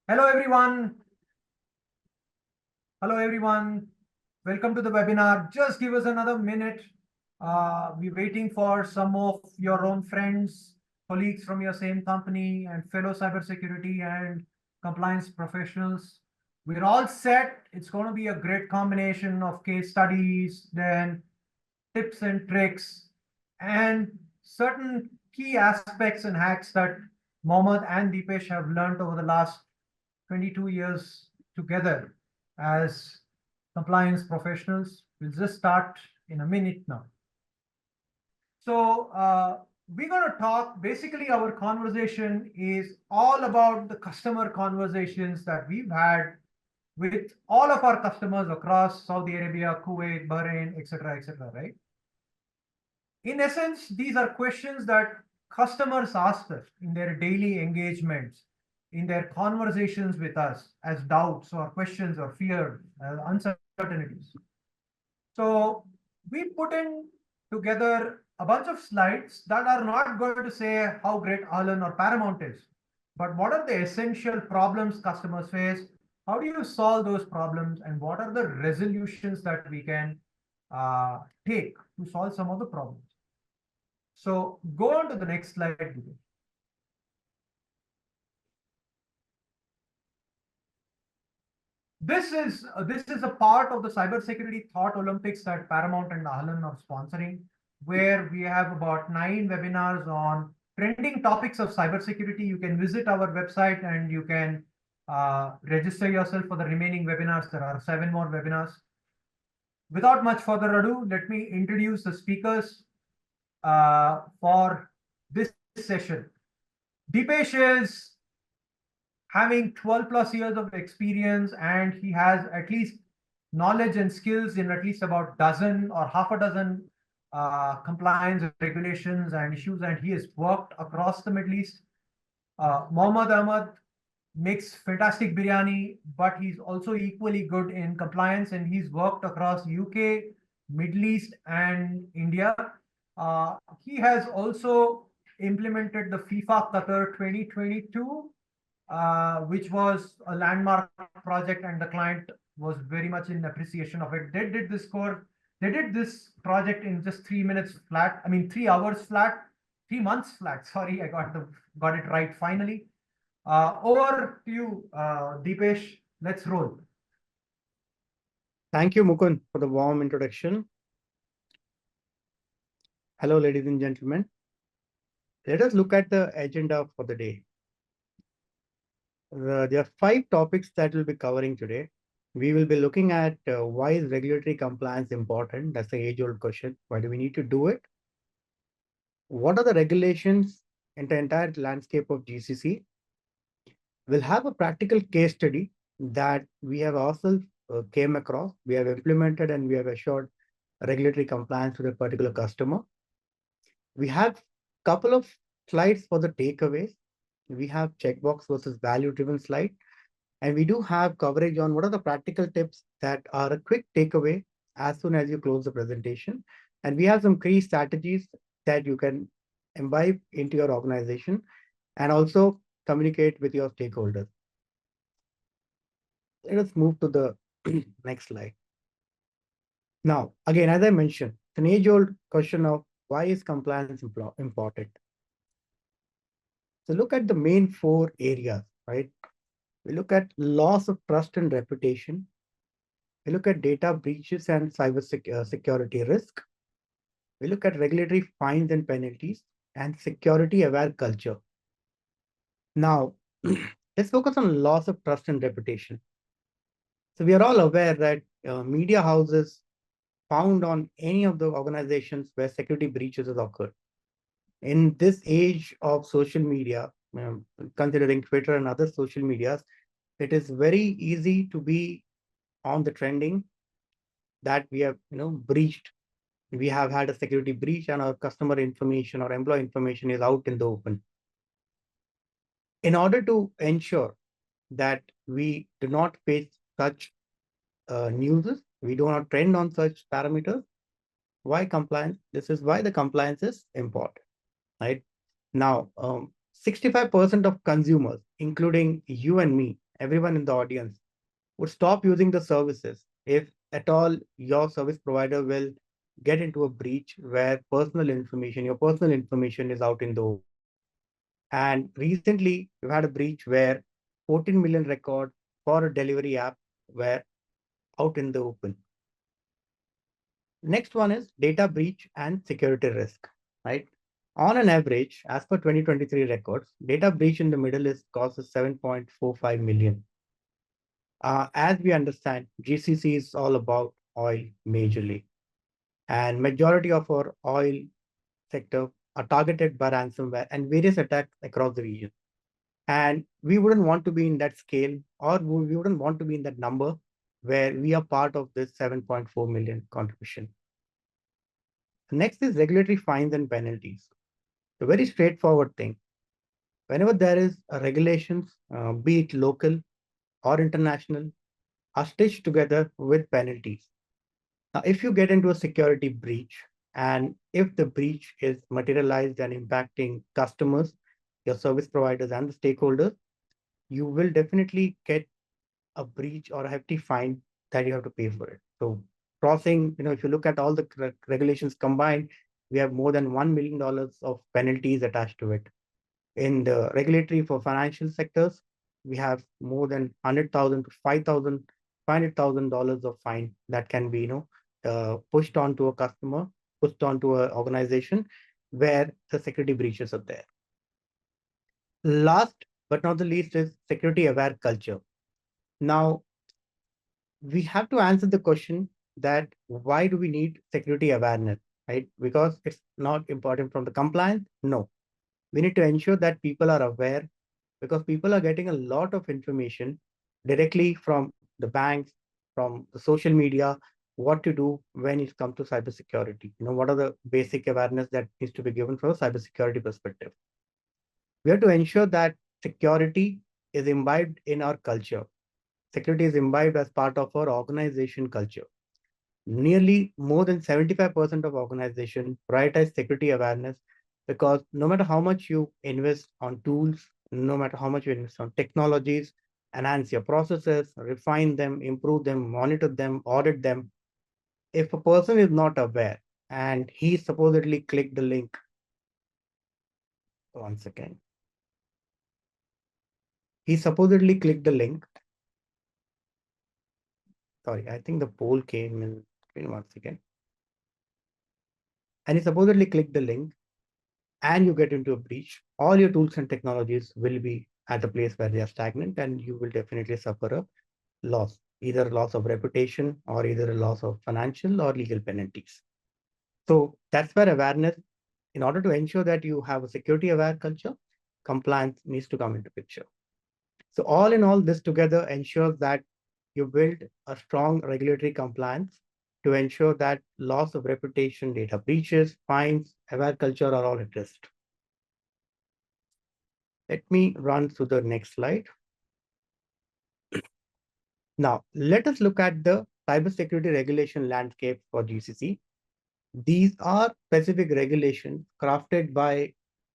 Hello everyone. Hello everyone. Welcome to the webinar. Just give us another minute. We're waiting for some of your own friends, colleagues from your same company, and fellow cybersecurity and compliance professionals. We're all set. It's going to be a great combination of case studies, then tips and tricks, and certain key aspects and hacks that Mohammed and Deepesh have learned over the last 22 years together as compliance professionals. We'll just start in a minute now. So we're going to talk, basically our conversation is all about the customer conversations that we've had with all of our customers across Saudi Arabia, Kuwait, Bahrain, etc., right? In essence, these are questions that customers ask us in their daily engagements, in their conversations with us as doubts or questions or fear, uncertainties. So we put in together a bunch of slides that are not going to say how great Alan or Paramount is, but what are the essential problems customers face? How do you solve those problems? And what are the resolutions that we can take to solve some of the problems? So go on to the next slide. This is a part of the cybersecurity thought Olympics that Paramount and Ahlan are sponsoring, where we have about 9 webinars on trending topics of cybersecurity. You can visit our website and you can register yourself for the remaining webinars. There are 7 more webinars. Without much further ado, let me introduce the speakers for this session. Deepesh is having 12 plus years of experience, and he has at least knowledge and skills in at least about dozen or half a dozen compliance regulations and issues, and he has worked across the Middle East. Mohammad Ahmed makes fantastic biryani, but he's also equally good in compliance, and he's worked across UK, Middle East, and India. He has also implemented the FIFA Qatar 2022, which was a landmark project, and the client was very much in appreciation of it. They did this project in just 3 minutes flat. I mean, 3 hours flat, 3 months flat. Sorry, I got it right finally. Over to you, Deepesh. Let's roll. Thank you, Mukund, for the warm introduction. Hello, ladies and gentlemen. Let us look at the agenda for the day. There are 5 topics that we'll be covering today. We will be looking at why is regulatory compliance important? That's the age-old question. Why do we need to do it? What are the regulations in the entire landscape of GCC? We'll have a practical case study that we have ourselves came across. We have implemented and we have assured regulatory compliance with a particular customer. We have a couple of slides for the takeaways. We have checkbox versus value-driven slide. And we do have coverage on what are the practical tips that are a quick takeaway as soon as you close the presentation. And we have some key strategies that you can imbibe into your organization and also communicate with your stakeholders. Let us move to the next slide. Now, again, as I mentioned, it's an age-old question of why is compliance important? So look at the main 4 areas, right? We look at loss of trust and reputation. We look at data breaches and cyber security risk. We look at regulatory fines and penalties and security-aware culture. Now, let's focus on loss of trust and reputation. So we are all aware that media houses found on any of the organizations where security breaches have occurred. In this age of social media, considering Twitter and other social medias, it is very easy to be on the trending that we have breached. We have had a security breach and our customer information or employee information is out in the open. In order to ensure that we do not face such news, we do not trend on such parameters, why compliance? This is why the compliance is important, right? Now, 65% of consumers, including you and me, everyone in the audience would stop using the services if at all your service provider will get into a breach where your personal information is out in the open. And recently, we've had a breach where 14 million records for a delivery app were out in the open. Next one is data breach and security risk, right? On an average, as per 2023 records, data breach in the Middle East causes 7.45 million. As we understand, GCC is all about oil majorly, and majority of our oil sector are targeted by ransomware and various attacks across the region. And we wouldn't want to be in that scale, or we wouldn't want to be in that number where we are part of this 7.4 million contribution. Next is regulatory fines and penalties. A very straightforward thing. Whenever there is a regulations, be it local or international, are stitched together with penalties. Now, if you get into a security breach, and if the breach is materialized and impacting customers, your service providers, and the stakeholders, you will definitely get a breach or a hefty fine that you have to pay for it. So crossing, if you look at all the regulations combined, we have more than $1 million of penalties attached to it. In the regulatory for financial sectors, we have more than 100,000 to $500,000 of fine that can be, pushed onto a customer, pushed onto an organization where the security breaches are there. Last but not the least is security aware culture. Now, we have to answer the question that why do we need security awareness, right? Because it's not important from the compliance. No, we need to ensure that people are aware, because people are getting a lot of information directly from the banks, from the social media, what to do when it comes to cybersecurity. What are the basic awareness that needs to be given from a cybersecurity perspective. We have to ensure that security is imbibed in our culture. Security is imbibed as part of our organization culture. Nearly more than 75% of organizations prioritize security awareness, because no matter how much you invest on tools, no matter how much you invest on technologies, enhance your processes, refine them, improve them, monitor them, audit them, if a person is not aware and he supposedly clicked the link, once again, he supposedly clicked the link. Sorry, I think the poll came in once again. And he supposedly clicked the link, and you get into a breach, all your tools and technologies will be at the place where they are stagnant, and you will definitely suffer a loss, either a loss of reputation or either a loss of financial or legal penalties. So that's where awareness, in order to ensure that you have a security aware culture, compliance needs to come into picture. So all in all, this together ensures that you build a strong regulatory compliance to ensure that loss of reputation, data breaches, fines, aware culture are all addressed. Let me run to the next slide. Now, let us look at the cybersecurity regulation landscape for GCC. These are specific regulations crafted by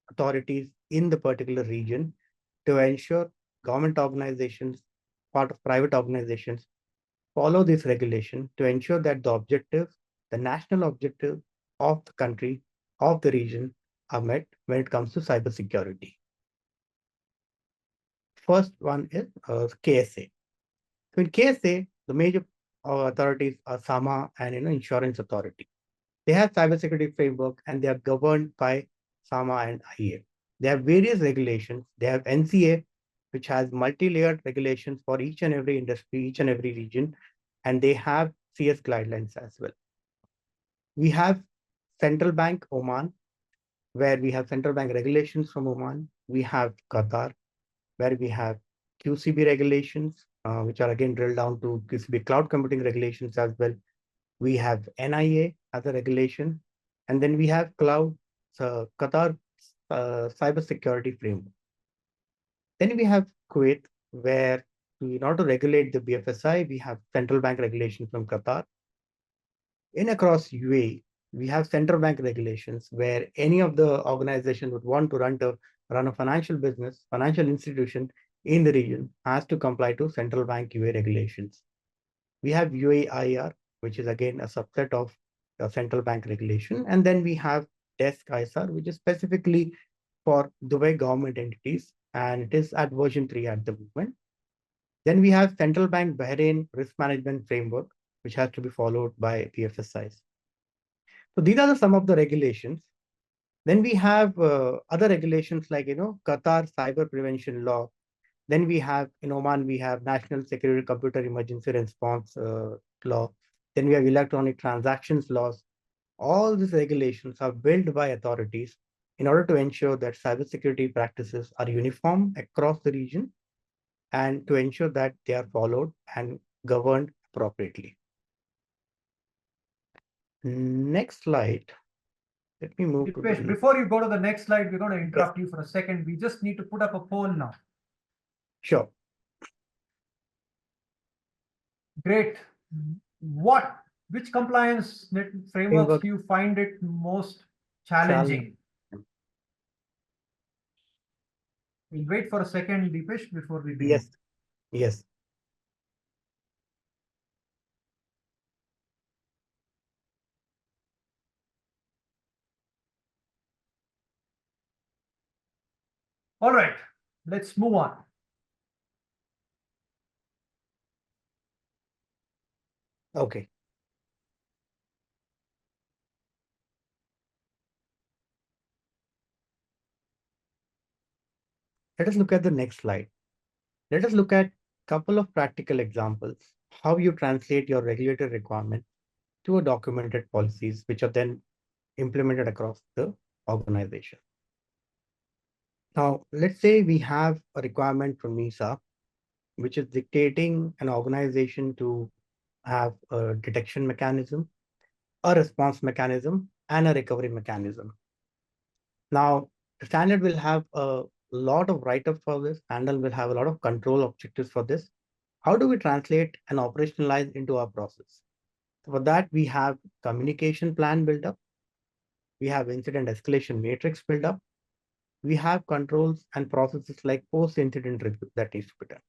authorities in the particular region to ensure government organizations, part of private organizations, follow this regulation to ensure that the objectives, the national objectives of the country, of the region, are met when it comes to cybersecurity. First one is KSA. So in KSA, the major authorities are SAMA and Insurance Authority. They have cybersecurity framework and they are governed by SAMA and IEA. They have various regulations. They have NCA, which has multi-layered regulations for each and every industry, each and every region, and they have CS guidelines as well. We have Central Bank Oman, where we have central bank regulations from Oman. We have Qatar, where we have QCB regulations, which are again drilled down to QCB cloud computing regulations as well. We have NIA as a regulation, and then we have Qatar cybersecurity framework. Then we have Kuwait, where in order to regulate the BFSI, we have central bank regulation from Qatar. In across UAE, we have central bank regulations where any of the organization would want to run a financial business, financial institution, in the region has to comply to central bank UA regulations. We have UAIR, which is again a subset of the central bank regulation. And then we have desk ISR, which is specifically for Dubai government entities, and it is at version 3 at the moment. Then we have Central Bank Bahrain Risk Management Framework, which has to be followed by the FSIs. So these are some of the regulations. Then we have other regulations like, Qatar Cyber Prevention Law. Then we have, in Oman, we have National Security Computer Emergency Response Law. Then we have Electronic Transactions Laws. All these regulations are built by authorities in order to ensure that cybersecurity practices are uniform across the region and to ensure that they are followed and governed appropriately. Next slide. Let me move to Deepesh, before you go to the next slide, we're going to interrupt you for a second. We just need to put up a poll now. Sure. Great. Which compliance frameworks do you find it most challenging? We'll wait for a second, Deepesh, before we begin. Yes. All right, let's move on. Okay. Let us look at the next slide. Let us look at a couple of practical examples, how you translate your regulatory requirement to a documented policies, which are then implemented across the organization. Now, let's say we have a requirement from NISA, which is dictating an organization to have a detection mechanism, a response mechanism, and a recovery mechanism. Now, the standard will have a lot of write-up for this. Standard will have a lot of control objectives for this. How do we translate and operationalize into our process? For that, we have communication plan built up. We have incident escalation matrix built up. We have controls and processes like post-incident review that needs to be done.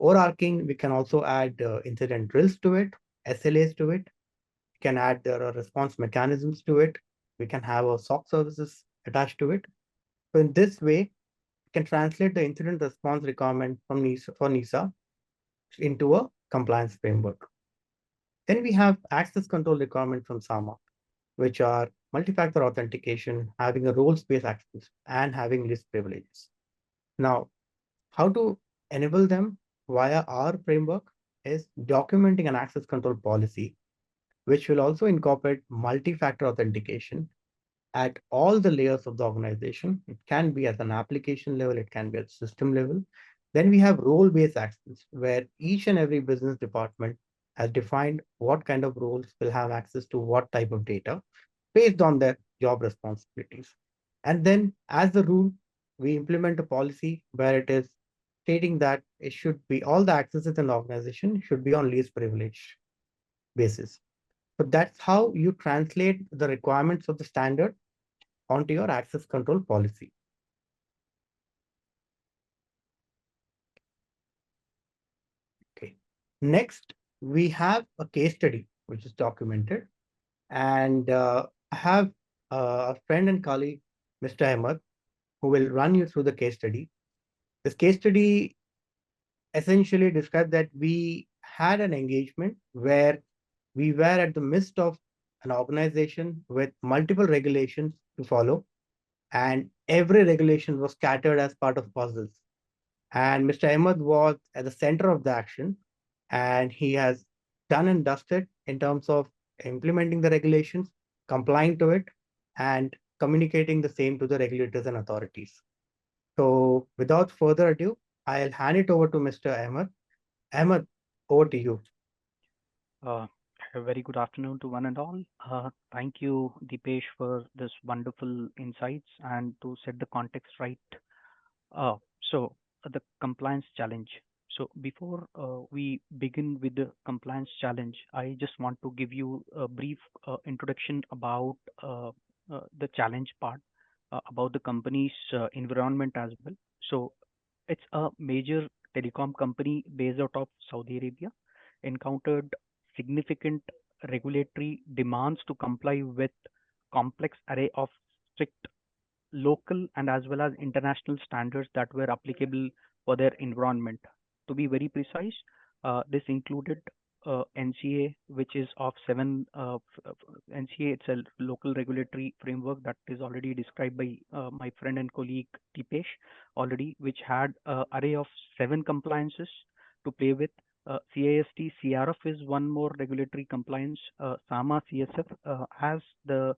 Overarching, we can also add incident drills to it, SLAs to it. We can add response mechanisms to it. We can have a SOC services attached to it. So in this way, we can translate the incident response requirement from NISA into a compliance framework. Then we have access control requirement from SAMA, which are multi-factor authentication, having a roles-based access, and having list privileges. Now, how to enable them via our framework is documenting an access control policy, which will also incorporate multi-factor authentication at all the layers of the organization. It can be at an application level, it can be at system level. Then we have role-based access, where each and every business department has defined what kind of roles will have access to what type of data based on their job responsibilities. And then as the rule, we implement a policy where it is stating that it should be all the accesses in the organization should be on least privilege basis. So that's how you translate the requirements of the standard onto your access control policy. Okay. Next, we have a case study which is documented, and I have a friend and colleague, Mr. Ahmed, who will run you through the case study. This case study essentially described that we had an engagement where we were at the midst of an organization with multiple regulations to follow, and every regulation was scattered as part of puzzles. And Mr. Ahmed was at the center of the action, and he has done and dusted in terms of implementing the regulations, complying to it, and communicating the same to the regulators and authorities. So without further ado, I'll hand it over to Mr. Ahmed. Ahmed, over to you. A very good afternoon to one and all. Thank you, Deepesh, for this wonderful insights and to set the context right. The compliance challenge. So before we begin with the compliance challenge, I just want to give you a brief introduction about the challenge part, about the company's environment as well. So It's a major telecom company based out of Saudi Arabia, encountered significant regulatory demands to comply with complex array of strict local and as well as international standards that were applicable for their environment. To be very precise, this included NCA, which is of seven. NCA, it's a local regulatory framework that is already described by my friend and colleague Deepesh already, which had an array of 7 compliances to play with. CIST, CRF is one more regulatory compliance. SAMA, CSF as the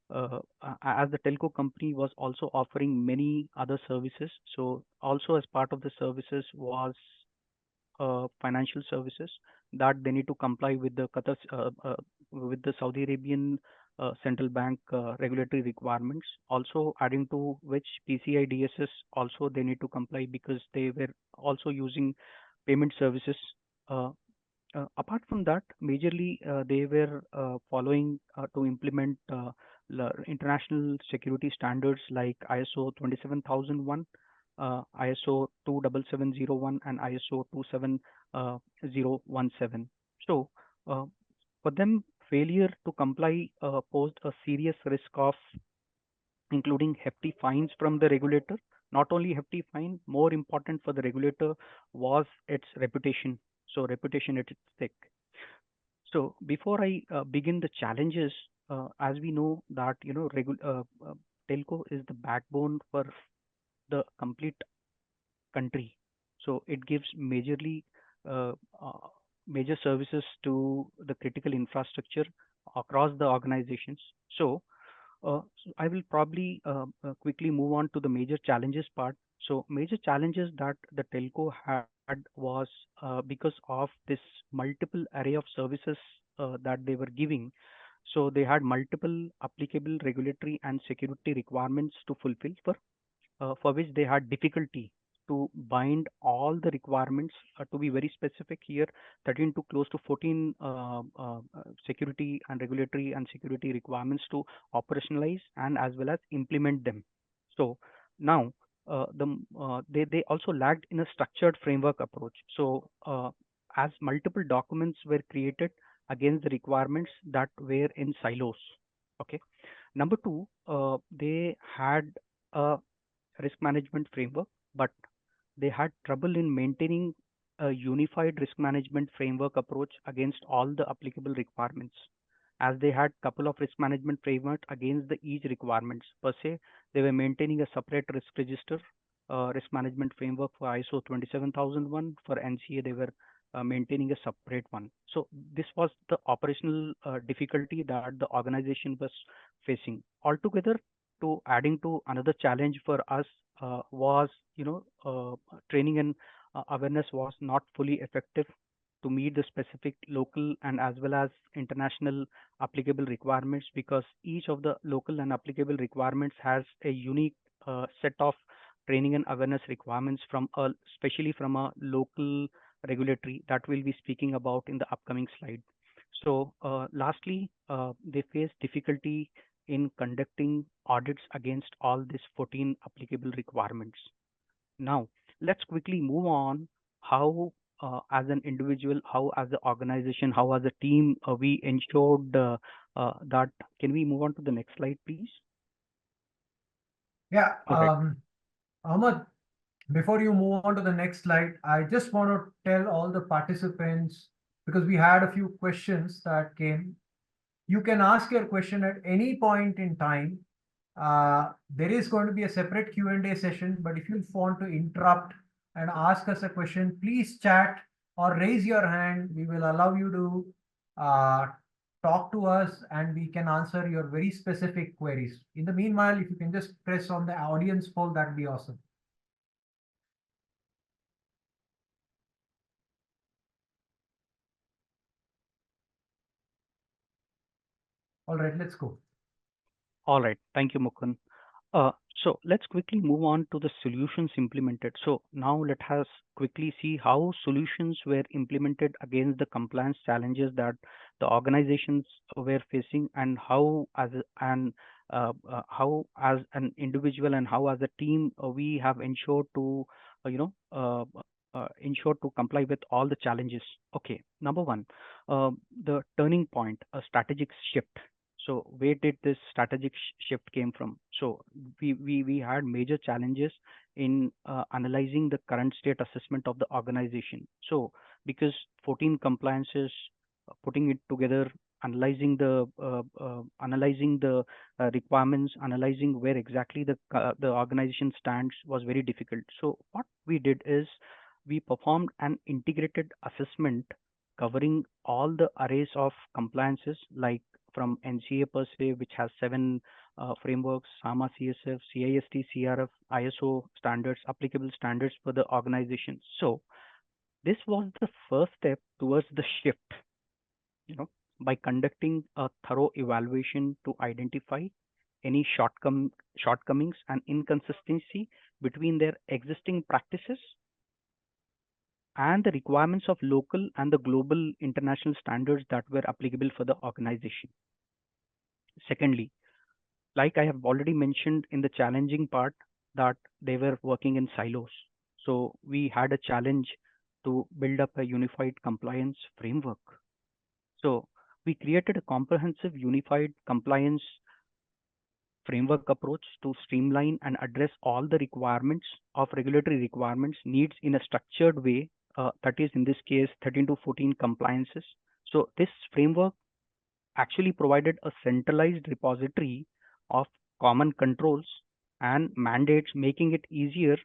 telco company was also offering many other services. So also as part of the services was financial services that they need to comply with the with the Saudi Arabian central bank regulatory requirements. Also adding to which PCI DSS also they need to comply because they were also using payment services. Uh, Apart from that, majorly they were following to implement international security standards like ISO 27001, ISO 27701, and ISO 27017. So, for them, failure to comply posed a serious risk of including hefty fines from the regulator. Not only hefty fine, more important for the regulator was its reputation. So reputation at its stake. So before I begin the challenges, as we know that telco is the backbone for the complete country. So it gives uh, uh, major services to the critical infrastructure across the organizations. So I will probably quickly move on to the major challenges part. So major challenges that the telco had was because of this multiple array of services that they were giving. So they had multiple applicable regulatory and security requirements to fulfill for which they had difficulty to bind all the requirements. To be very specific here, 13 to close to 14 security and regulatory and security requirements to operationalize and as well as implement them. So now they also lacked in a structured framework approach. So as multiple documents were created against the requirements that were in silos. Okay. Number two, they had a risk management framework, but they had trouble in maintaining a unified risk management framework approach against all the applicable requirements. As they had couple of risk management framework against the each requirements per se, they were maintaining a separate risk register, risk management framework for ISO 27001. For NCA, they were maintaining a separate one. So this was the operational difficulty that the organization was facing. Altogether, to adding to another challenge for us was training and awareness was not fully effective to meet the specific local and as well as international applicable requirements, because each of the local and applicable requirements has a unique set of training and awareness requirements from especially from a local regulatory that we'll be speaking about in the upcoming slide. So lastly, they face difficulty in conducting audits against all these 14 applicable requirements. Now, let's quickly move on how, as an individual, how as the organization, how as a team, we ensured that. Can we move on to the next slide, please? Yeah, All right. Ahmed, before you move on to the next slide, I just want to tell all the participants, because we had a few questions that came. You can ask your question at any point in time. There is going to be a separate Q&A session, but if you want to interrupt and ask us a question, please chat or raise your hand. We will allow you to talk to us and we can answer your very specific queries. In the meanwhile, if you can just press on the audience poll, that'd be awesome. All right, let's go. All right. Thank you, Mukund. So let's quickly move on to the solutions implemented. So now let us quickly see how solutions were implemented against the compliance challenges that the organizations were facing, and how how as an individual and how as a team we have ensured to ensure to comply with all the challenges. Okay, number one, the turning point, a strategic shift. So where did this strategic shift came from? So we had major challenges in analyzing the current state assessment of the organization. So because 14 compliances, putting it together, analyzing the requirements, analyzing where exactly the organization stands was very difficult. So what we did is we performed an integrated assessment covering all the arrays of compliances, like from NCA per se, which has 7 frameworks, SAMA, CSF, CIST, CRF, ISO standards, applicable standards for the organization. So this was the first step towards the shift, by conducting a thorough evaluation to identify any shortcomings and inconsistency between their existing practices and the requirements of local and the global international standards that were applicable for the organization. Secondly, like I have already mentioned in the challenging part, that they were working in silos. So we had a challenge to build up a unified compliance framework. So we created a comprehensive unified compliance framework approach to streamline and address all the requirements of regulatory requirements needs in a structured way, that is in this case 13 to 14 compliances. So this framework actually provided a centralized repository of common controls and mandates, making it easier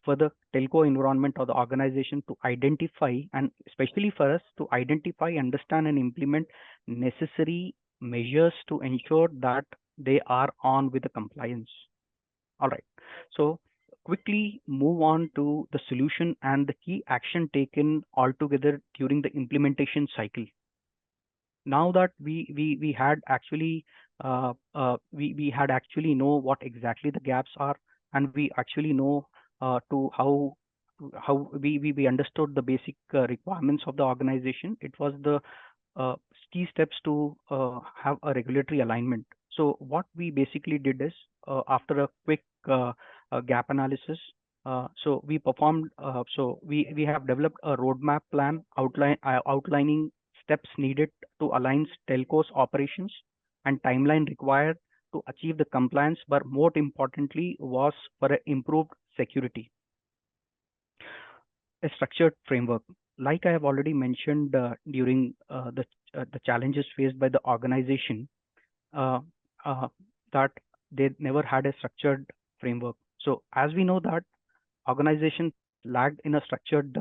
for the telco environment or the organization to identify, and especially for us to identify, understand, and implement necessary measures to ensure that they are on with the compliance. All right. So quickly move on to the solution and the key action taken altogether during the implementation cycle. Now that we had actually we had actually know what exactly the gaps are, and we actually know to how we understood the basic requirements of the organization. It was the key steps to have a regulatory alignment. So what we basically did is, after a quick gap analysis, so we performed. So we have developed a roadmap plan outlining steps needed to align telco's operations and timeline required to achieve the compliance, but more importantly was for improved security. A structured framework, like I have already mentioned during the challenges faced by the organization, uh, uh, that they never had a structured framework. So as we know that organizations lagged in a structured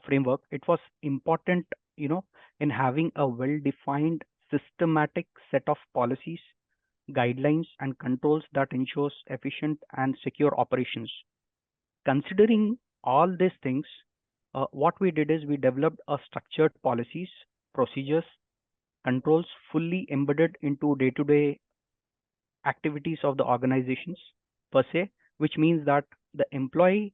framework, it was important, in having a well-defined systematic set of policies, guidelines, and controls that ensures efficient and secure operations. Considering all these things, what we did is we developed a structured policies, procedures, controls fully embedded into day-to-day activities of the organizations per se, which means that the employee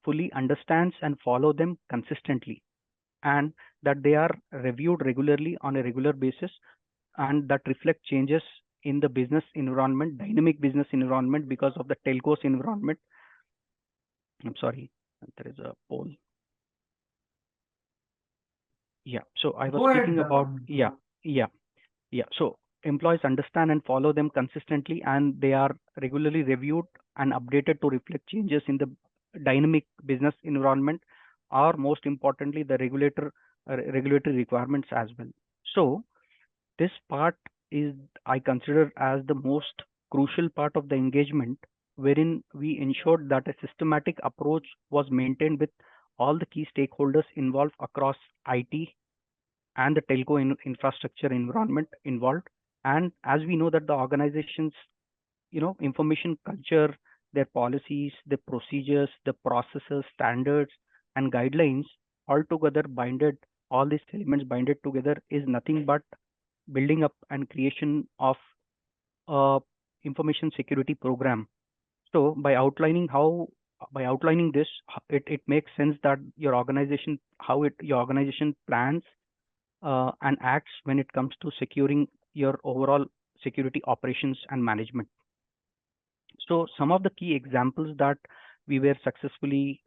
fully understands and follow them consistently, and that they are reviewed regularly on a regular basis, and that reflect changes in the business environment, dynamic business environment, because of the telco's environment. I'm sorry, there is a poll. Yeah, so I was Go speaking ahead. about, yeah. So employees understand and follow them consistently, and they are regularly reviewed and updated to reflect changes in the dynamic business environment, or most importantly, the regulatory requirements as well. So this part is, I consider, as the most crucial part of the engagement, wherein we ensured that a systematic approach was maintained with all the key stakeholders involved across IT and the telco infrastructure environment involved. And as we know that the organization's, information culture, their policies, the procedures, the processes, standards, and guidelines all together binded, all these elements binded together is nothing but building up and creation of a information security program. So by outlining this, it makes sense that your organization, your organization plans and acts when it comes to securing your overall security operations and management. So some of the key examples that we were successfully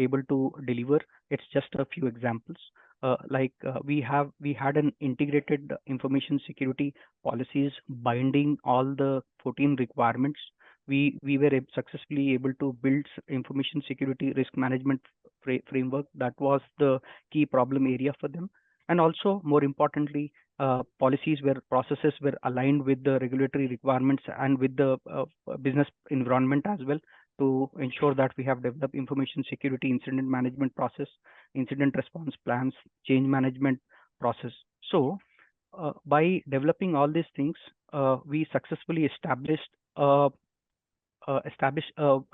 able to deliver. It's just a few examples. We had an integrated information security policies binding all the 14 requirements. We were successfully able to build information security risk management framework. That was the key problem area for them. And also, more importantly, processes were aligned with the regulatory requirements and with the business environment as well, to ensure that we have developed information security incident management process, incident response plans, change management process. So by developing all these things, we successfully established a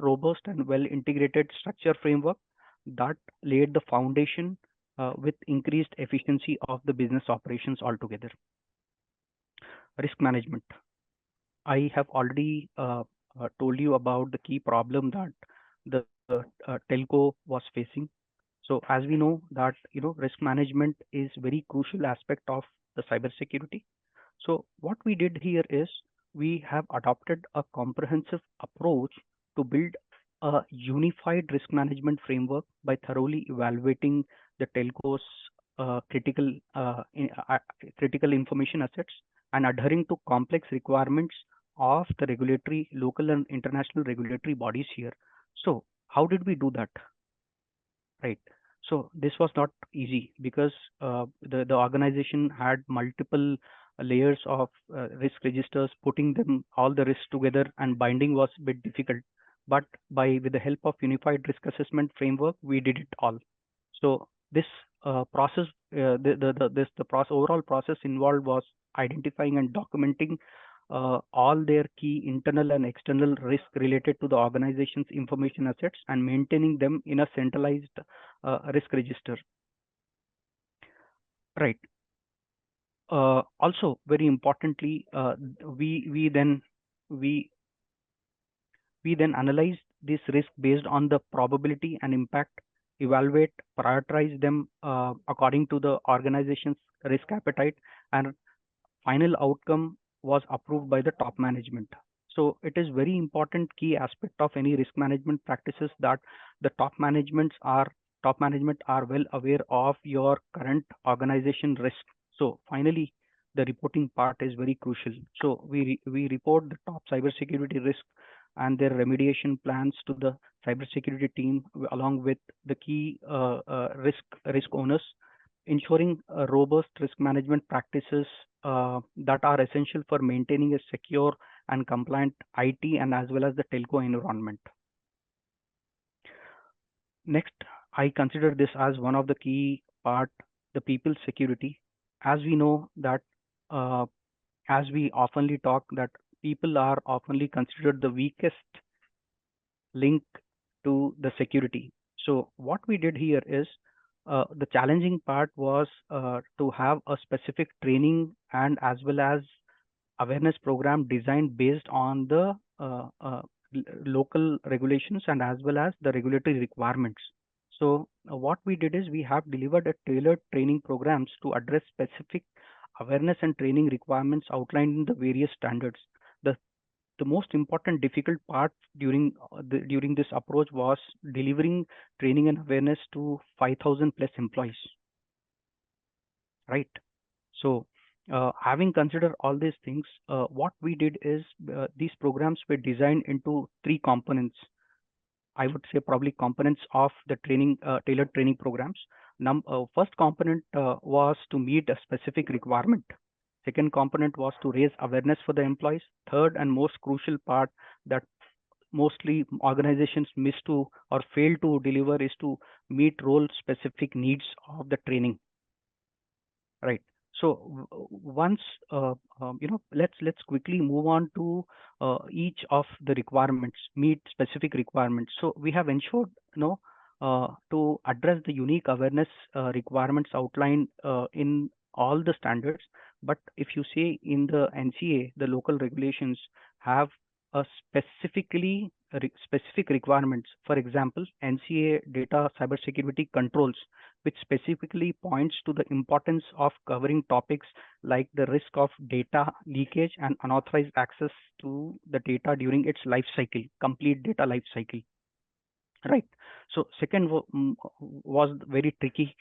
robust and well integrated structure framework that laid the foundation with increased efficiency of the business operations altogether. Risk management. I have already told you about the key problem that the telco was facing. So as we know that risk management is very crucial aspect of the cybersecurity. So what we did here is we have adopted a comprehensive approach to build a unified risk management framework by thoroughly evaluating the telco's critical information assets and adhering to complex requirements of the regulatory, local and international regulatory bodies here. So how did we do that? Right. So this was not easy because the organization had multiple layers of risk registers, putting them all the risks together and binding was a bit difficult. But with the help of unified risk assessment framework, we did it all. So this process, overall process involved was identifying and documenting all their key internal and external risk related to the organization's information assets and maintaining them in a centralized risk register. Right. Also, very importantly, we then analyze this risk based on the probability and impact, evaluate, prioritize them according to the organization's risk appetite, and final outcome was approved by the top management. So it is very important key aspect of any risk management practices that the top management are well aware of your current organization risk. So finally, the reporting part is very crucial. So we report the top cybersecurity risk and their remediation plans to the cybersecurity team along with the key risk owners, ensuring robust risk management practices that are essential for maintaining a secure and compliant IT and as well as the telco environment. Next, I consider this as one of the key part, the people security. As we know that, as we oftenly talk that people are oftenly considered the weakest link to the security. So what we did here is the challenging part was to have a specific training and as well as awareness program designed based on the local regulations and as well as the regulatory requirements. So what we did is we have delivered a tailored training programs to address specific awareness and training requirements outlined in the various standards. The most important difficult part during this approach was delivering training and awareness to 5,000 plus employees. Right. So having considered all these things, what we did is these programs were designed into 3 components. I would say probably components of the training, tailored training programs. First component was to meet a specific requirement. Second component was to raise awareness for the employees. Third and most crucial part that mostly organizations miss to or fail to deliver is to meet role specific needs of the training. Right. So once let's quickly move on to each of the requirements, meet specific requirements. So we have ensured to address the unique awareness requirements outlined in all the standards. But if you say in the NCA, the local regulations have a specific requirements. For example, NCA data cybersecurity controls, which specifically points to the importance of covering topics like the risk of data leakage and unauthorized access to the data during its life cycle, complete data life cycle. right? So second was very tricky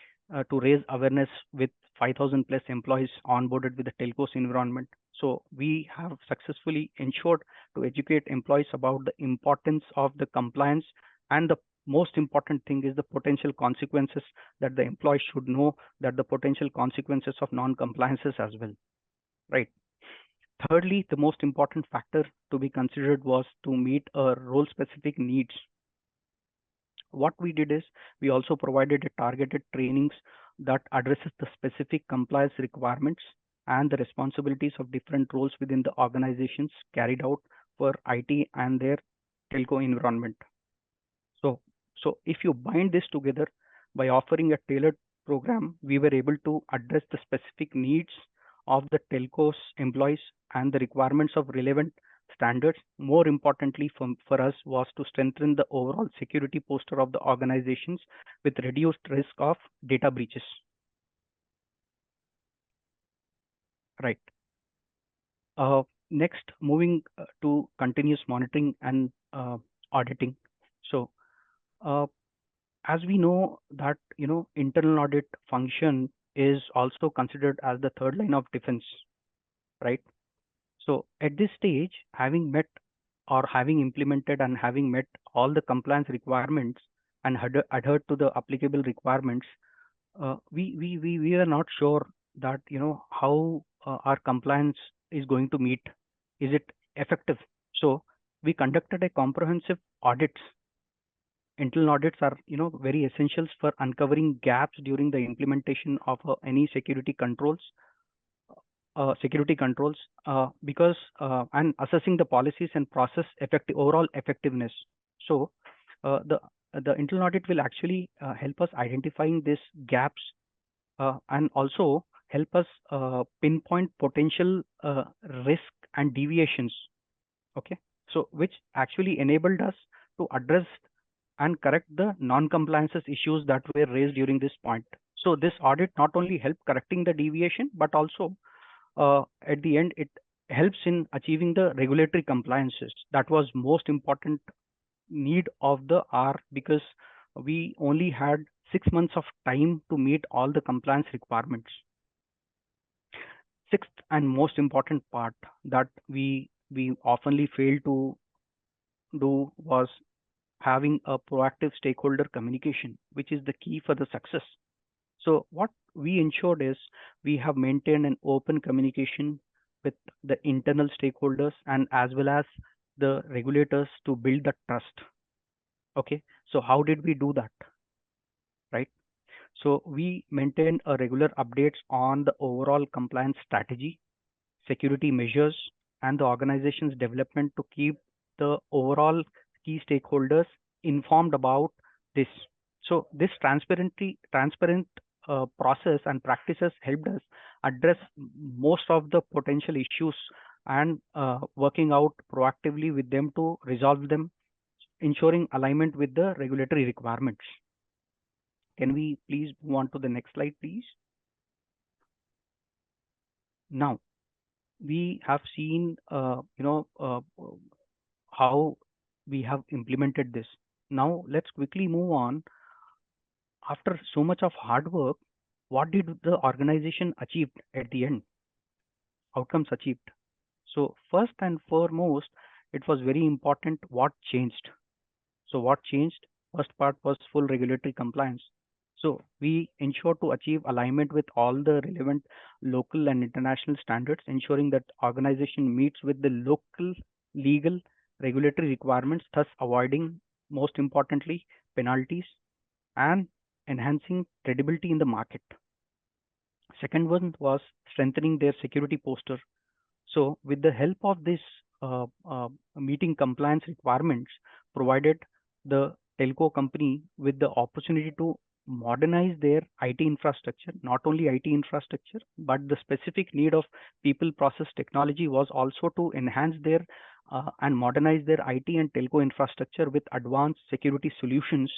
to raise awareness with 5,000 plus employees onboarded with the telcos environment. So we have successfully ensured to educate employees about the importance of the compliance, and the most important thing is the potential consequences, that the employees should know that the potential consequences of non-compliances as well, right? Thirdly, the most important factor to be considered was to meet role specific needs. What we did is we also provided a targeted trainings that addresses the specific compliance requirements and the responsibilities of different roles within the organizations carried out for IT and their telco environment. So, so if you bind this together by offering a tailored program, we were able to address the specific needs of the telcos employees and the requirements of relevant standards. More importantly for us was to strengthen the overall security posture of the organizations with reduced risk of data breaches. Right. Next, moving to continuous monitoring and auditing. So as we know that internal audit function is also considered as the third line of defense, right? So at this stage, having met or having implemented and having met all the compliance requirements and adhered to the applicable requirements, we are not sure that how our compliance is going to meet. Is it effective? So we conducted a comprehensive audits. Internal audits are very essentials for uncovering gaps during the implementation of any security controls, because and assessing the policies and process overall effectiveness. So the internal audit will actually help us identifying these gaps, and also help us pinpoint potential risk and deviations. Okay, so which actually enabled us to address and correct the non-compliances issues that were raised during this point. So this audit not only helped correcting the deviation, but also at the end it helps in achieving the regulatory compliances. That was most important need of the hour, because we only had 6 months of time to meet all the compliance requirements. Sixth and most important part that we oftenly fail to do was having a proactive stakeholder communication, which is the key for the success. So what we ensured is we have maintained an open communication with the internal stakeholders and as well as the regulators to build the trust. Okay, so how did we do that? Right. So we maintain a regular updates on the overall compliance strategy, security measures, and the organization's development to keep the overall key stakeholders informed about this. So this transparent process and practices helped us address most of the potential issues and working out proactively with them to resolve them, ensuring alignment with the regulatory requirements. Can we please move on to the next slide, please? Now, we have seen, how we have implemented this. Now, let's quickly move on. After so much of hard work, what did the organization achieve at the end? Outcomes achieved. So first and foremost, it was very important what changed. So what changed? First part was full regulatory compliance. So we ensure to achieve alignment with all the relevant local and international standards, ensuring that organization meets with the local legal regulatory requirements, thus avoiding, most importantly, penalties and enhancing credibility in the market. Second one was strengthening their security posture. So with the help of this meeting compliance requirements, provided the telco company with the opportunity to modernize their IT infrastructure. Not only IT infrastructure, but the specific need of people process technology was also to enhance their and modernize their IT and telco infrastructure with advanced security solutions,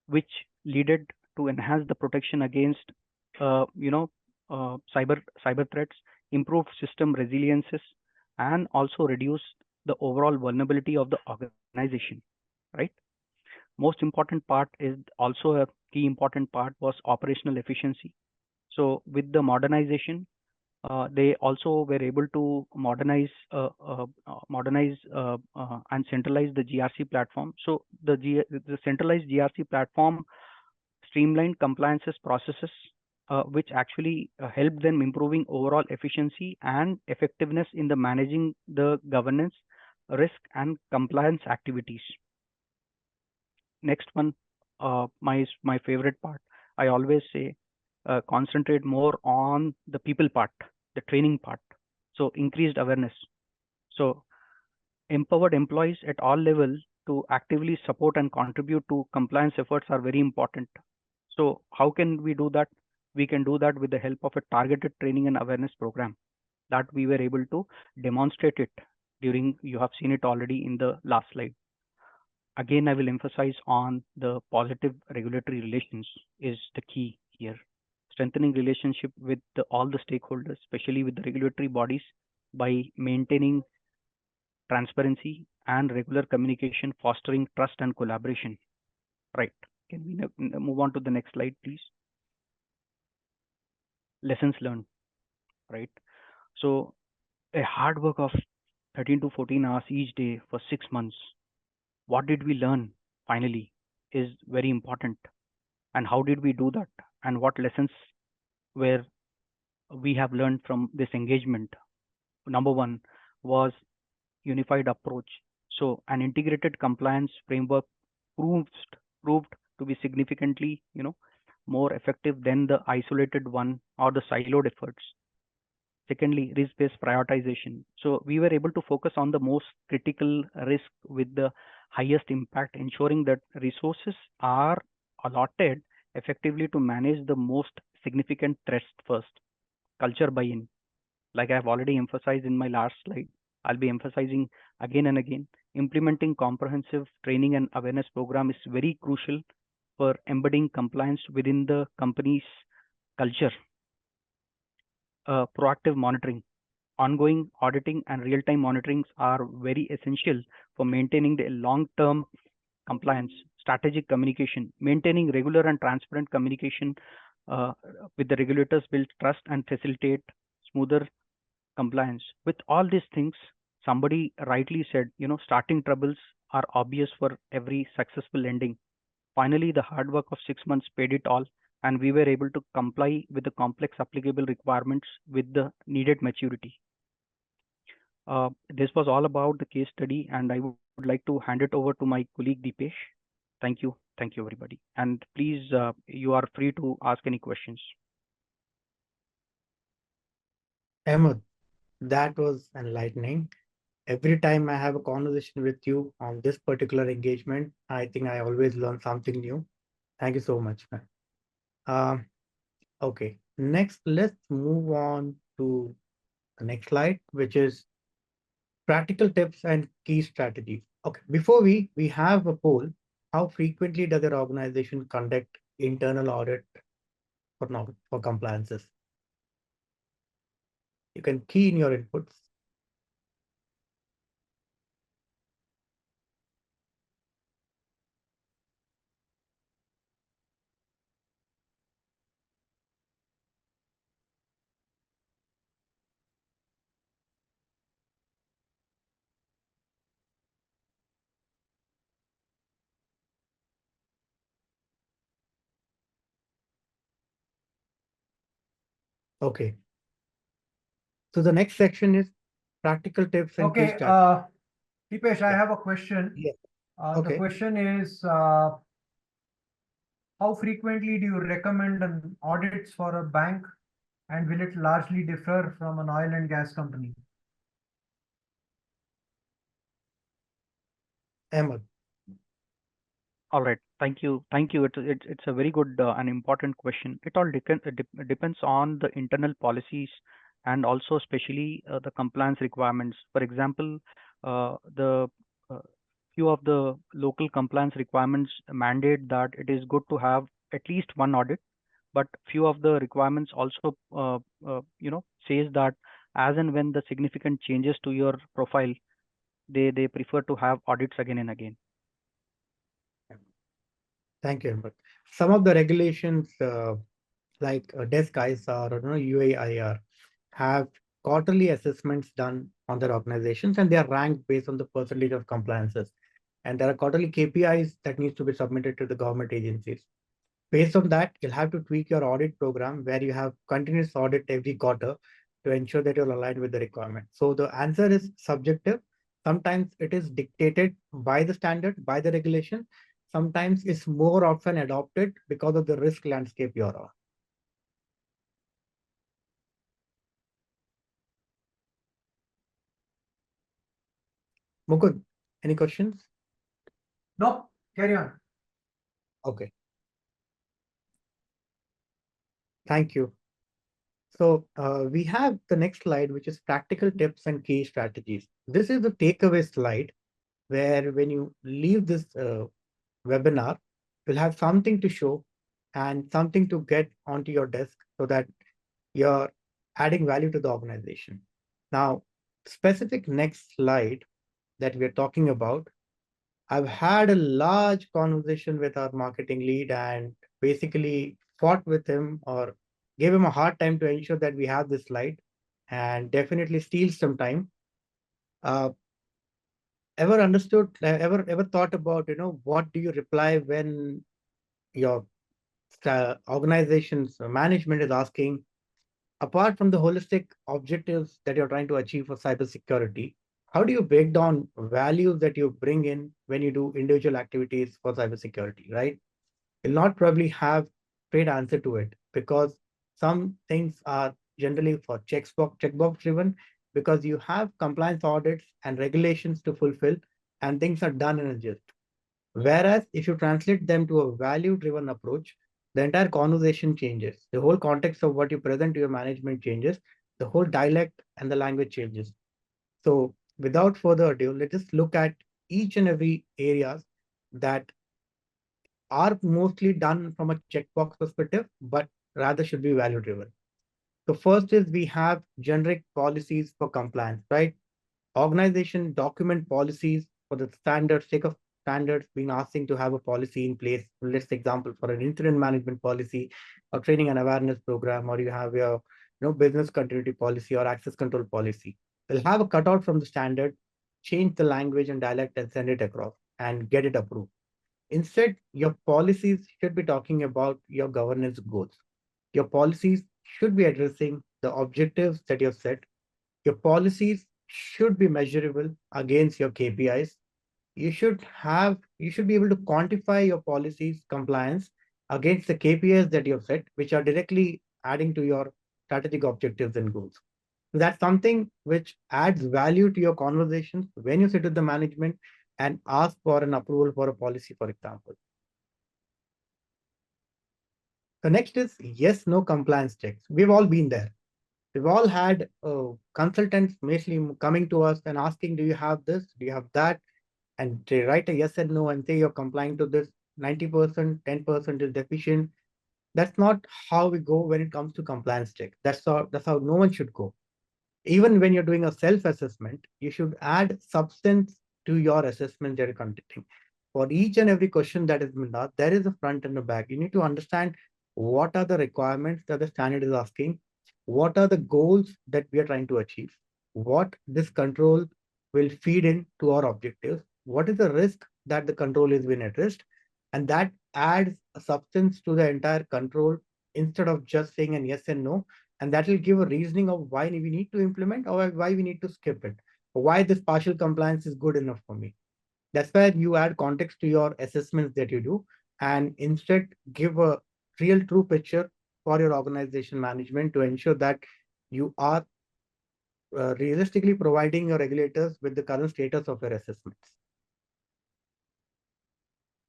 which leaded to enhance the protection against cyber threats, improved system resiliences, and also reduce the overall vulnerability of the organization, right? Most important part is also a key important part was operational efficiency. So with the modernization, they also were able to modernize and centralize the GRC platform. So the centralized GRC platform streamlined compliances processes, which actually helped them improving overall efficiency and effectiveness in the managing the governance, risk, and compliance activities. Next one, my favorite part. I always say concentrate more on the people part, the training part. So increased awareness. So empowered employees at all levels to actively support and contribute to compliance efforts are very important. So how can we do that? We can do that with the help of a targeted training and awareness program that we were able to demonstrate it during, you have seen it already in the last slide. Again, I will emphasize on the positive regulatory relations is the key here. Strengthening relationship with all the stakeholders, especially with the regulatory bodies, by maintaining transparency and regular communication, fostering trust and collaboration. Right. Can we move on to the next slide, please? Lessons learned. Right. So a hard work of 13 to 14 hours each day for 6 months. What did we learn finally is very important. And how did we do that? And what lessons were we have learned from this engagement? Number one was unified approach. So an integrated compliance framework proved to be significantly, more effective than the isolated one or the siloed efforts. Secondly, risk-based prioritization. So we were able to focus on the most critical risk with the highest impact, ensuring that resources are allotted effectively to manage the most significant threats first. Culture buy-in, like I've already emphasized in my last slide, I'll be emphasizing again and again. Implementing comprehensive training and awareness program is very crucial for embedding compliance within the company's culture. Proactive monitoring, ongoing auditing and real-time monitorings are very essential for maintaining the long-term compliance. Strategic communication, maintaining regular and transparent communication with the regulators build trust and facilitate smoother compliance. With all these things, somebody rightly said, starting troubles are obvious for every successful ending. Finally, the hard work of 6 months paid it all, and we were able to comply with the complex applicable requirements with the needed maturity. This was all about the case study, and I would like to hand it over to my colleague Deepesh. Thank you. Thank you, everybody. And please, you are free to ask any questions. Ahmed, that was enlightening. Every time I have a conversation with you on this particular engagement, I think I always learn something new. Thank you so much, man. Okay, next, let's move on to the next slide, which is practical tips and key strategies. Okay, before we have a poll. How frequently does your organization conduct internal audit for compliances? You can key in your inputs. Okay. So the next section is practical tips and key Okay, strategies. Deepesh, I have a question. Yes. The Okay. question is, how frequently do you recommend an audits for a bank, and will it largely differ from an oil and gas company? Ahmed. All right. Thank you. Thank you. It's a very good and important question. It all depends on the internal policies and also especially the compliance requirements. For example, the few of the local compliance requirements mandate that it is good to have at least one audit, but few of the requirements also says that as and when the significant changes to your profile, they prefer to have audits again and again. Thank you, Ahmed. Some of the regulations like desk ISR or UAIR have quarterly assessments done on their organizations, and they are ranked based on the percentage of compliances. And there are quarterly KPIs that needs to be submitted to the government agencies. Based on that, you'll have to tweak your audit program where you have continuous audit every quarter to ensure that you're aligned with the requirement. So the answer is subjective. Sometimes it is dictated by the standard, by the regulation. Sometimes it's more often adopted because of the risk landscape you're on. Mukund, any questions? No, carry on. Okay, thank you. So we have the next slide, which is practical tips and key strategies. This is the takeaway slide where when you leave this webinar, you'll have something to show and something to get onto your desk so that you're adding value to the organization. Now, specific next slide that we're talking about, I've had a large conversation with our marketing lead and basically fought with him or gave him a hard time to ensure that we have this slide and definitely steals some time. Uh, ever thought about, what do you reply when your organization's management is asking, apart from the holistic objectives that you're trying to achieve for cybersecurity, how do you break down values that you bring in when you do individual activities for cybersecurity, right? You'll not probably have straight answer to it because some things are generally for checkbox driven because you have compliance audits and regulations to fulfill and things are done in a gist. Whereas if you translate them to a value-driven approach, the entire conversation changes. The whole context of what you present to your management changes. The whole dialect and the language changes. So without further ado, let's just look at each and every areas that are mostly done from a checkbox perspective, but rather should be value-driven. So first is we have generic policies for compliance, right? Organization document policies for the standard sake of standards being asking to have a policy in place. Let's example for an incident management policy or training and awareness program, or you have your business continuity policy or access control policy. They'll have a cutout from the standard, change the language and dialect and send it across and get it approved. Instead, your policies should be talking about your governance goals. Your policies should be addressing the objectives that you've set. Your policies should be measurable against your KPIs. You should be able to quantify your policies compliance against the KPIs that you've set, which are directly adding to your strategic objectives and goals. So that's something which adds value to your conversations when you sit with the management and ask for an approval for a policy, for example. The next is yes, no compliance checks. We've all been there. We've all had consultants mostly coming to us and asking, do you have this? Do you have that? And they write a yes and no and say you're complying to this 90%, 10% is deficient. That's not how we go when it comes to compliance check. That's how no one should go. Even when you're doing a self-assessment, you should add substance to your assessment that you're conducting. For each and every question that is been asked, there is a front and a back. You need to understand what are the requirements that the standard is asking, what are the goals that we are trying to achieve, what this control will feed in to our objectives, what is the risk that the control is being addressed, and that adds a substance to the entire control instead of just saying an yes and no, and that will give a reasoning of why we need to implement or why we need to skip it, or why this partial compliance is good enough for me. That's where you add context to your assessments that you do and instead give a real true picture for your organization management to ensure that you are realistically providing your regulators with the current status of your assessments.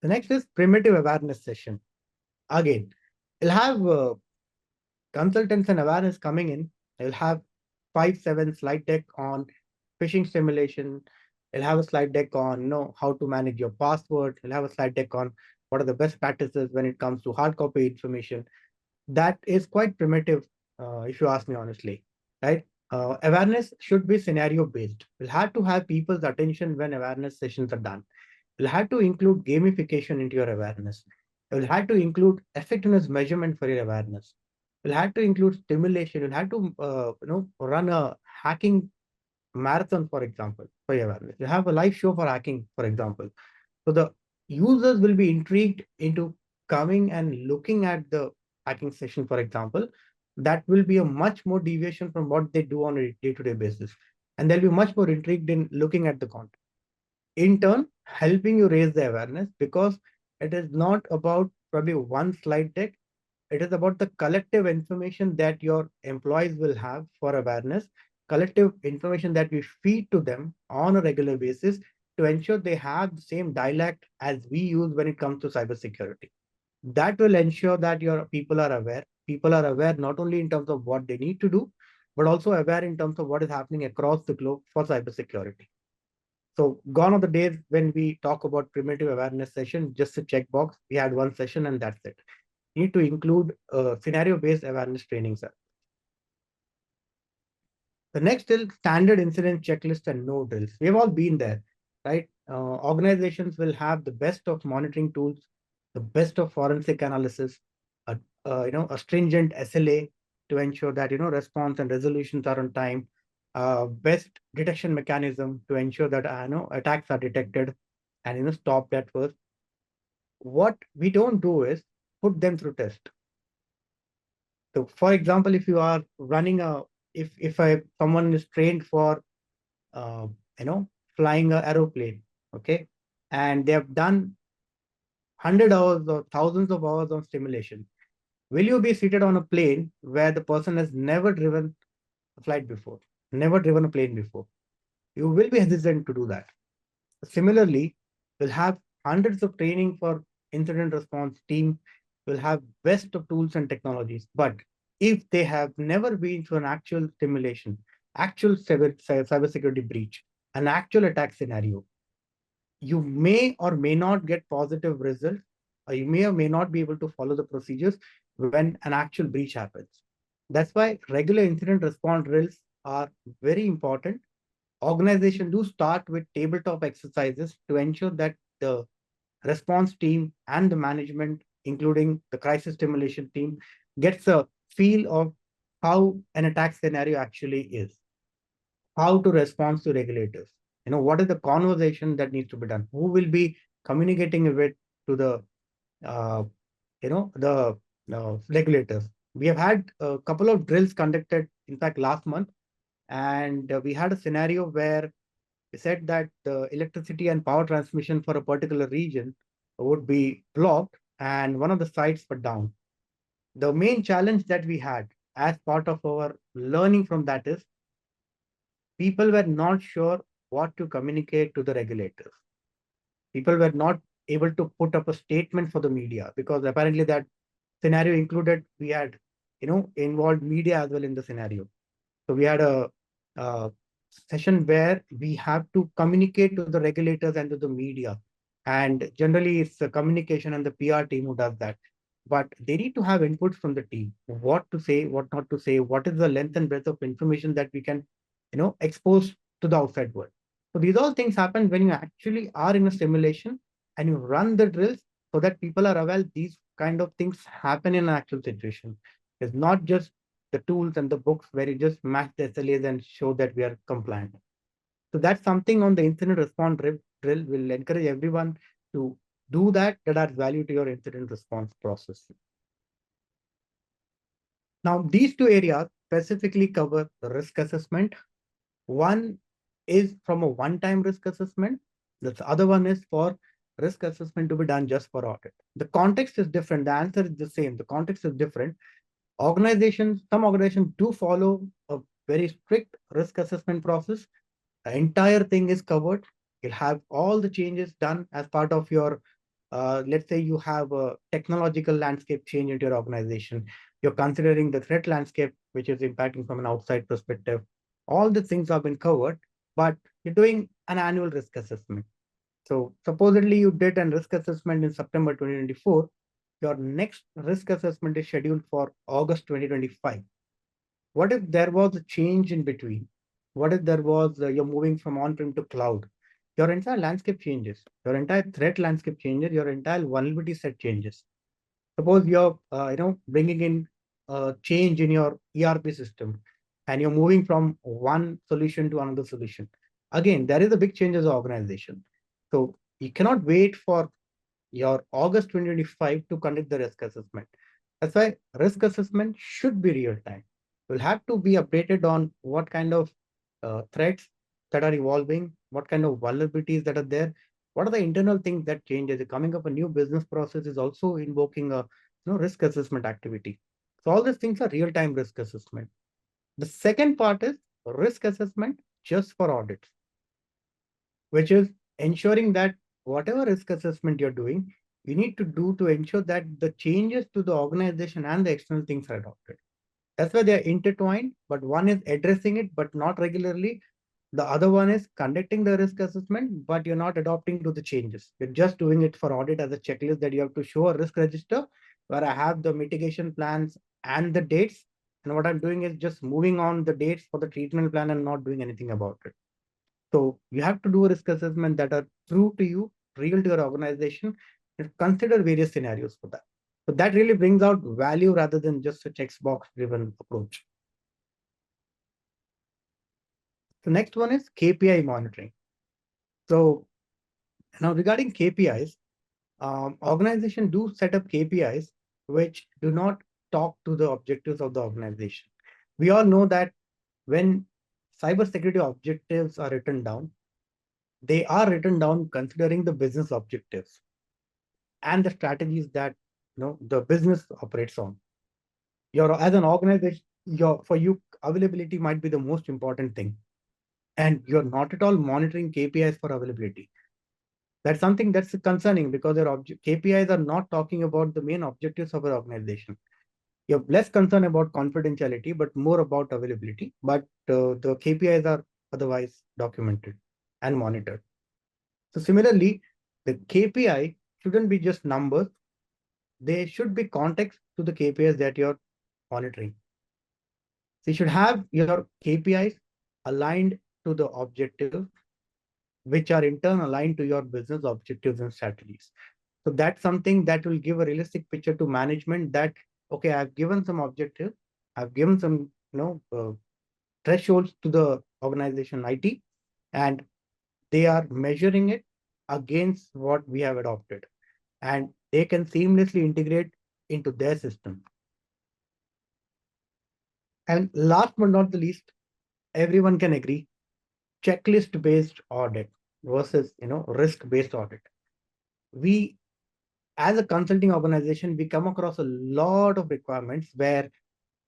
The next is primitive awareness session. Again, you'll have consultants and awareness coming in. You'll have 5-7 slide deck on phishing simulation. You'll have a slide deck on how to manage your password. You'll have a slide deck on what are the best practices when it comes to hard copy information. That is quite primitive, if you ask me honestly, right? Awareness should be scenario based. We'll have to have people's attention when awareness sessions are done. You'll have to include gamification into your awareness. You'll have to include effectiveness measurement for your awareness. You'll have to include stimulation. You'll have to run a hacking marathon, for example, for your awareness. You have a live show for hacking, for example. So the users will be intrigued into coming and looking at the hacking session, for example. That will be a much more deviation from what they do on a day-to-day basis. And they'll be much more intrigued in looking at the content. In turn, helping you raise the awareness, because it is not about probably one slide deck. It is about the collective information that your employees will have for awareness, collective information that we feed to them on a regular basis to ensure they have the same dialect as we use when it comes to cybersecurity. That will ensure that your people are aware. People are aware not only in terms of what they need to do, but also aware in terms of what is happening across the globe for cybersecurity. So gone are the days when we talk about primitive awareness session, just a checkbox. We had one session and that's it. You need to include scenario-based awareness training, sir. The next is standard incident checklist and no drills. We've all been there, right? Organizations will have the best of monitoring tools, the best of forensic analysis, a stringent SLA to ensure that response and resolutions are on time, best detection mechanism to ensure that attacks are detected and stop that first. What we don't do is put them through test. So, for example, if you are running if someone is trained for uh, flying an aeroplane, okay, and they have done 100 hours or thousands of hours of simulation, will you be seated on a plane where the person has never driven a flight before, never driven a plane before? You will be hesitant to do that. Similarly, we'll have hundreds of training for incident response team, will have best of tools and technologies. But if they have never been through an actual simulation, actual cybersecurity breach, an actual attack scenario, you may or may not get positive results, or you may or may not be able to follow the procedures when an actual breach happens. That's why regular incident response drills are very important. Organizations do start with tabletop exercises to ensure that the response team and the management, including the crisis stimulation team, gets a feel of how an attack scenario actually is, how to respond to regulators. What is the conversation that needs to be done? Who will be communicating with to the, uh, the regulators? We have had a couple of drills conducted, in fact, last month, and we had a scenario where we said that the electricity and power transmission for a particular region would be blocked and one of the sites were down. The main challenge that we had as part of our learning from that is people were not sure what to communicate to the regulators. People were not able to put up a statement for the media because apparently that scenario included, we had, involved media as well in the scenario. So we had a session where we have to communicate to the regulators and to the media. And generally it's the communication and the PR team who does that. But they need to have inputs from the team, what to say, what not to say, what is the length and breadth of information that we can, expose to the outside world. So these all things happen when you actually are in a simulation and you run the drills so that people are aware these kind of things happen in an actual situation. It's not just the tools and the books where you just match the SLAs and show that we are compliant. So that's something on the incident response drill will encourage everyone to do that adds value to your incident response process. Now, these two areas specifically cover the risk assessment. One is from a one-time risk assessment. The other one is for risk assessment to be done just for audit. The context is different. The answer is the same. The context is different. Some organizations do follow a very strict risk assessment process. The entire thing is covered. You'll have all the changes done as part of your, let's say you have a technological landscape change into your organization. You're considering the threat landscape, which is impacting from an outside perspective. All the things have been covered, but you're doing an annual risk assessment. So supposedly you did a risk assessment in September 2024. Your next risk assessment is scheduled for August 2025. What if there was a change in between? What if there was, you're moving from on-prem to cloud? Your entire landscape changes. Your entire threat landscape changes. Your entire vulnerability set changes. Suppose you're, bringing in a change in your ERP system and you're moving from one solution to another solution. Again, there is a big change as an organization. So you cannot wait for your August 2025 to conduct the risk assessment. That's why risk assessment should be real time. You'll have to be updated on what kind of threats that are evolving, what kind of vulnerabilities that are there, what are the internal things that change. Is coming up a new business process is also invoking a risk assessment activity. So all these things are real time risk assessment. The second part is risk assessment just for audits, which is ensuring that whatever risk assessment you're doing, you need to do to ensure that the changes to the organization and the external things are adopted. That's why they're intertwined, but one is addressing it, but not regularly. The other one is conducting the risk assessment, but you're not adopting to the changes. You're just doing it for audit as a checklist that you have to show a risk register where I have the mitigation plans and the dates. And what I'm doing is just moving on the dates for the treatment plan and not doing anything about it. So you have to do a risk assessment that are true to you, real to your organization, and consider various scenarios for that. So that really brings out value rather than just a text box driven approach. The next one is KPI monitoring. So now regarding KPIs, organizations do set up KPIs which do not talk to the objectives of the organization. We all know that when cybersecurity objectives are written down, they are written down considering the business objectives and the strategies that the business operates on. Your as an organization, for you, availability might be the most important thing, and you're not at all monitoring KPIs for availability. That's something that's concerning because their KPIs are not talking about the main objectives of an organization. You're less concerned about confidentiality, but more about availability. But the KPIs are otherwise documented and monitored. So similarly, the KPI shouldn't be just numbers. They should be context to the KPIs that you're monitoring. So you should have your KPIs aligned to the objectives, which are in turn aligned to your business objectives and strategies. So that's something that will give a realistic picture to management that, okay, I've given some objective, I've given some, thresholds to the organization IT, and they are measuring it against what we have adopted. And they can seamlessly integrate into their system. And last but not the least, everyone can agree, checklist-based audit versus risk-based audit. We, as a consulting organization, we come across a lot of requirements where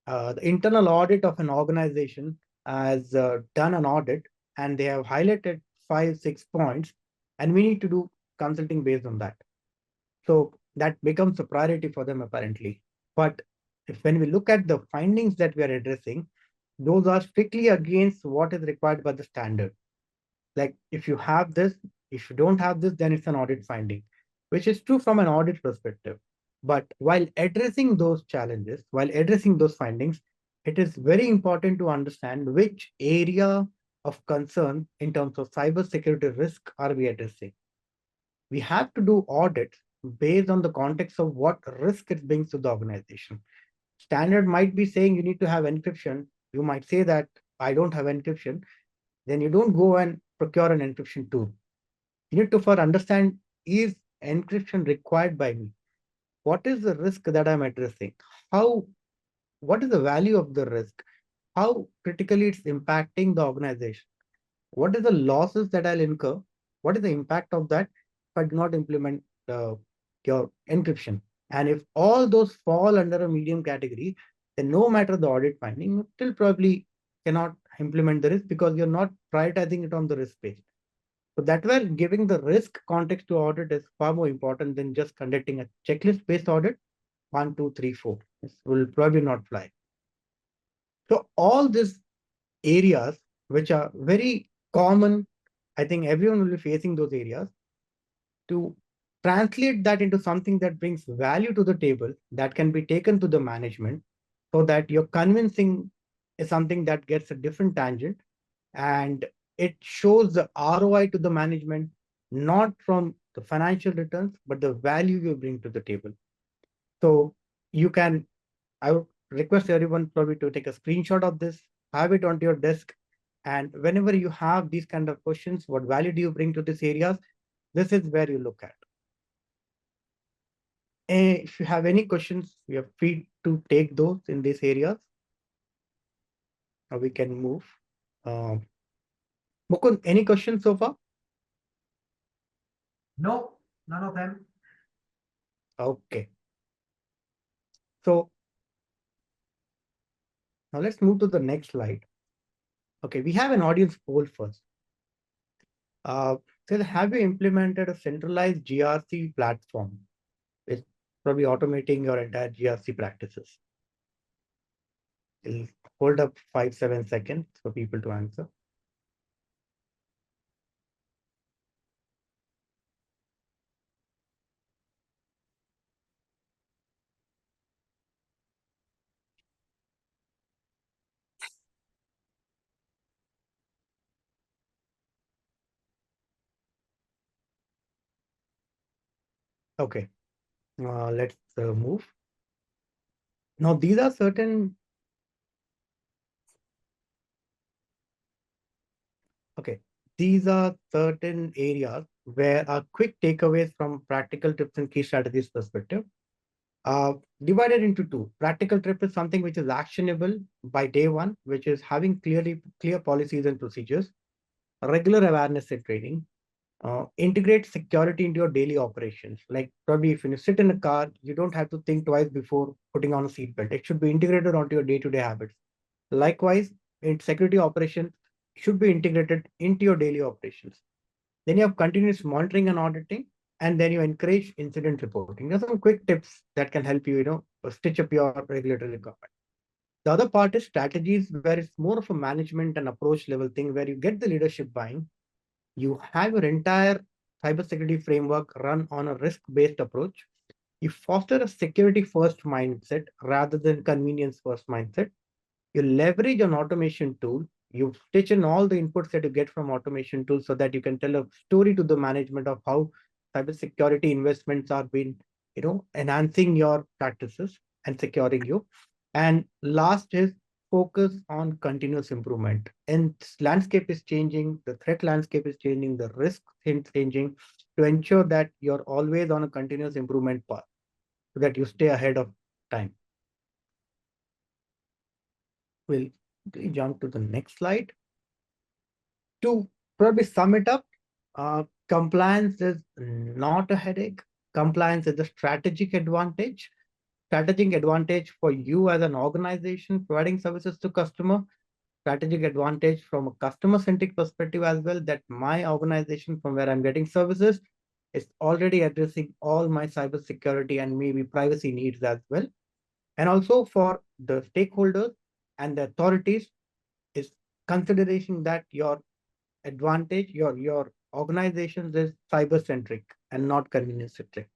the internal audit of an organization has done an audit and they have highlighted 5-6 points, and we need to do consulting based on that. So that becomes a priority for them apparently. But when we look at the findings that we are addressing, those are strictly against what is required by the standard. Like if you have this, if you don't have this, then it's an audit finding, which is true from an audit perspective. But while addressing those challenges, while addressing those findings, it is very important to understand which area of concern in terms of cybersecurity risk are we addressing. We have to do audits based on the context of what risk it brings to the organization. Standard might be saying you need to have encryption. You might say that I don't have encryption. Then you don't go and procure an encryption tool. You need to first understand, is encryption required by me? What is the risk that I'm addressing? What is the value of the risk? How critically it's impacting the organization? What is the losses that I'll incur? What is the impact of that if I do not implement your encryption? And if all those fall under a medium category, then no matter the audit finding, you still probably cannot implement the risk because you're not prioritizing it on the risk base. So that way, giving the risk context to audit is far more important than just conducting a checklist-based audit. 1, 2, 3, 4. This will probably not fly. So all these areas, which are very common, I think everyone will be facing those areas. To translate that into something that brings value to the table that can be taken to the management so that your convincing is something that gets a different tangent and it shows the ROI to the management, not from the financial returns, but the value you bring to the table. So you can, I would request everyone probably to take a screenshot of this, have it onto your desk. And whenever you have these kind of questions, what value do you bring to these areas? This is where you look at. If you have any questions, you are free to take those in these areas. We can move. Mukund, any questions so far? No, none of them. Okay. So now let's move to the next slide. Okay, we have an audience poll first. So have you implemented a centralized GRC platform? It's probably automating your entire GRC practices. It'll hold up 5-7 seconds for people to answer. Okay, let's move. Now, these are certain. Okay, these are certain areas where our quick takeaways from practical tips and key strategies perspective. Divided into two. Practical tip is something which is actionable by day one, which is having clear policies and procedures, regular awareness and training, integrate security into your daily operations. Like probably if you sit in a car, you don't have to think twice before putting on a seatbelt. It should be integrated onto your day-to-day habits. Likewise, in security operations should be integrated into your daily operations. Then you have continuous monitoring and auditing, and then you encourage incident reporting. There are some quick tips that can help you, stitch up your regulatory requirement. The other part is strategies, where it's more of a management and approach level thing, where you get the leadership buying. You have your entire cybersecurity framework run on a risk-based approach. You foster a security-first mindset rather than convenience-first mindset. You leverage an automation tool. You stitch in all the inputs that you get from automation tools so that you can tell a story to the management of how cybersecurity investments are being, enhancing your practices and securing you. And last is focus on continuous improvement. And landscape is changing, the threat landscape is changing, the risk is changing, to ensure that you're always on a continuous improvement path so that you stay ahead of time. We'll jump to the next slide. To probably sum it up, compliance is not a headache. Compliance is a strategic advantage. Strategic advantage for you as an organization providing services to customer. Strategic advantage from a customer-centric perspective as well, that my organization from where I'm getting services is already addressing all my cybersecurity and maybe privacy needs as well. And also for the stakeholders and the authorities is consideration that your advantage, your organizations is cyber centric and not convenience centric.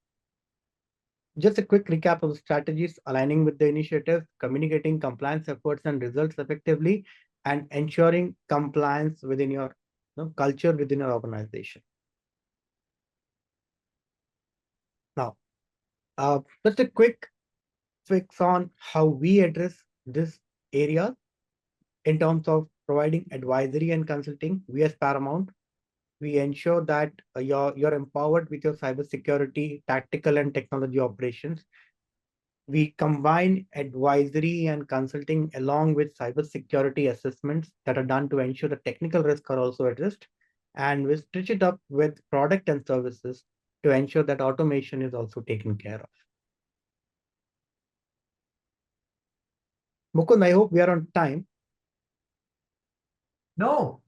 Just a quick recap of the strategies: aligning with the initiative, communicating compliance efforts and results effectively, and ensuring compliance within your culture within your organization. Now, just a quick fix on how we address this area in terms of providing advisory and consulting. We as Paramount, we ensure that you're empowered with your cybersecurity, tactical and technology operations. We combine advisory and consulting along with cybersecurity assessments that are done to ensure the technical risks are also addressed. And we stitch it up with product and services to ensure that automation is also taken care of. Mukund, I hope we are on time. No,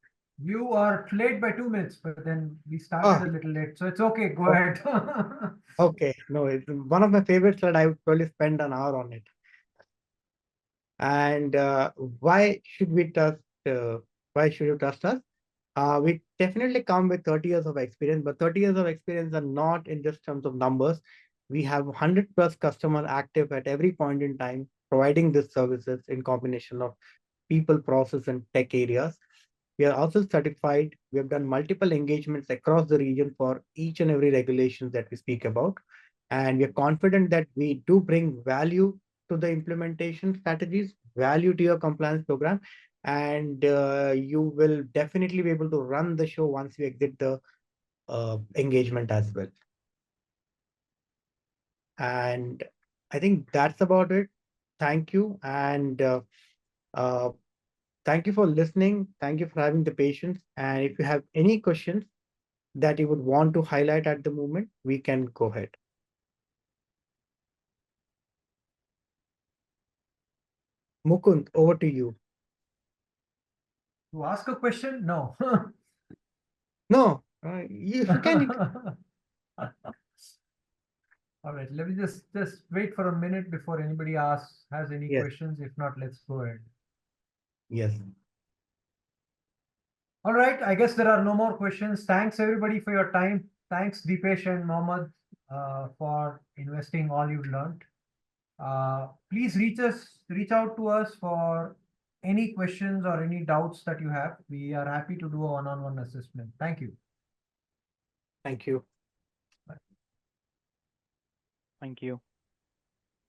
you are late by 2 minutes, but then we started a little late, so it's okay. Go ahead. Okay, no, it's one of my favorites that I would probably spend an hour on it. And why should we trust? Why should you trust us? We definitely come with 30 years of experience, but 30 years of experience are not in just terms of numbers. We have 100 plus customers active at every point in time, providing these services in combination of people, process, and tech areas. We are also certified. We have done multiple engagements across the region for each and every regulation that we speak about. And we are confident that we do bring value to the implementation strategies, value to your compliance program, and you will definitely be able to run the show once you exit the engagement as well. And I think that's about it. Thank you. And uh, thank you for listening. Thank you for having the patience. And if you have any questions that you would want to highlight at the moment, we can go ahead. Mukund, over to you. To ask a question? No. No, if you can, All right, let me just wait for a minute before anybody has any yes, questions. If not, let's go ahead. yes. All right, I guess there are no more questions. Thanks everybody for your time. Thanks Deepesh and Mohammed for investing all you've learned. Please reach out to us for any questions or any doubts that you have. We are happy to do a one-on-one assessment. Thank you. Thank you. Thank you.